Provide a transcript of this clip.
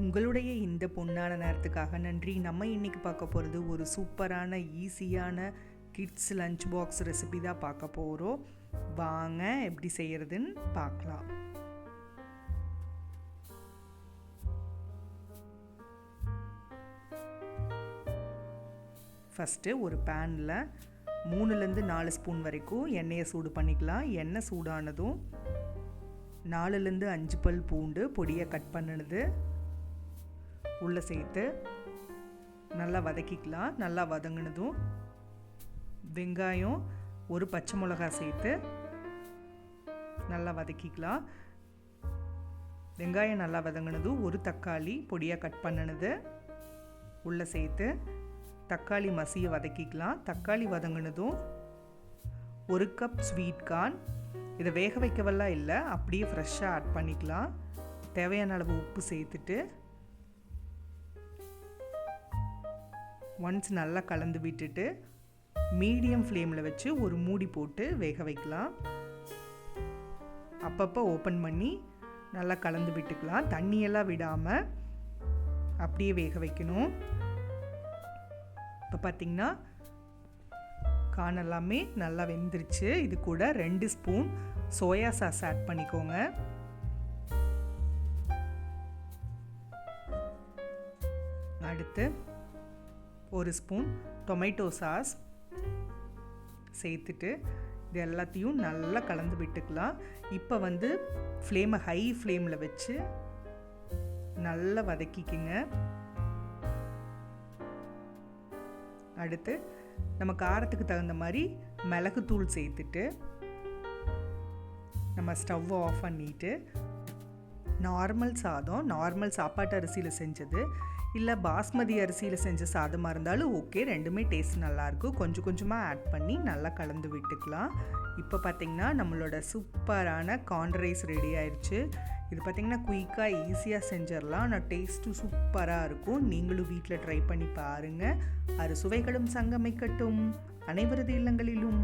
உங்களுடைய இந்த பொன்னான நேரத்துக்காக நன்றி. நம்ம இன்றைக்கி பார்க்க போகிறது ஒரு சூப்பரான ஈஸியான கிட்ஸ் லஞ்ச் பாக்ஸ் ரெசிபி தான் பார்க்க போகிறோம். வாங்க எப்படி செய்கிறதுன்னு பார்க்கலாம். ஃபஸ்ட்டு ஒரு பேனில் 3லேருந்து 4 ஸ்பூன் வரைக்கும் எண்ணெயை சூடு பண்ணிக்கலாம். எண்ணெய் சூடானதும் 4லேருந்து 5 பல் பூண்டு பொடியை கட் பண்ணினது உள்ளே சேர்த்து நல்லா வதக்கிக்கலாம். நல்லா வதங்கினதும் வெங்காயம் ஒரு பச்சை மிளகாய் சேர்த்து நல்லா வதக்கிக்கலாம். வெங்காயம் நல்லா வதங்கினதும் ஒரு தக்காளி பொடியாக கட் பண்ணினது உள்ளே சேர்த்து தக்காளி மசிய வதக்கிக்கலாம். தக்காளி வதங்கினதும் 1 கப் ஸ்வீட் கார்ன், இதை வேக வைக்கவெல்லாம் இல்லை, அப்படியே ஃப்ரெஷ்ஷாக ஆட் பண்ணிக்கலாம். தேவையான அளவு உப்பு சேர்த்துட்டு ஒன்ஸ் நல்லா கலந்து விட்டுட்டு மீடியம் ஃப்ளேமில் வச்சு ஒரு மூடி போட்டு வேக வைக்கலாம். அப்பப்போ ஓப்பன் பண்ணி நல்லா கலந்து விட்டுக்கலாம். தண்ணியெல்லாம் விடாமல் அப்படியே வேக வைக்கணும். இப்போ பார்த்திங்கன்னா கார்ன் எல்லாமே நல்லா வெந்துருச்சு. இது கூட 2 ஸ்பூன் சோயா சாஸ் ஆட் பண்ணிக்கோங்க. அடுத்து 1 ஸ்பூன் டொமேட்டோ சாஸ் சேர்த்துட்டு இது எல்லாத்தையும் நல்லா கலந்து விட்டுக்கலாம். இப்போ ஃப்ளேமை ஹை ஃப்ளேமில் வச்சு நல்லா வதக்கிக்குங்க. அடுத்து நம்ம காரத்துக்கு தகுந்த மாதிரி மிளகுத்தூள் சேர்த்துட்டு நம்ம ஸ்டவ்வை ஆஃப் பண்ணிவிட்டு நார்மல் சாப்பாட்டு அரிசியில் செஞ்சது இல்லை பாஸ்மதி அரிசியில் செஞ்ச சாதமாக இருந்தாலும் ஓகே, ரெண்டுமே டேஸ்ட் நல்லாயிருக்கும். கொஞ்சம் கொஞ்சமாக ஆட் பண்ணி நல்லா கலந்து விட்டுக்கலாம். இப்போ பார்த்திங்கன்னா நம்மளோட சூப்பரான கார்ன் ரைஸ் ரெடி ஆயிடுச்சு. இது பார்த்திங்கன்னா குயிக்காக ஈஸியாக செஞ்சிடலாம். ஆனால் டேஸ்ட்டும் சூப்பராக இருக்கும். நீங்களும் வீட்டில் ட்ரை பண்ணி பாருங்கள். அறுசுவைகளும் சங்கமிக்கட்டும் அனைவரது இல்லங்களிலும்.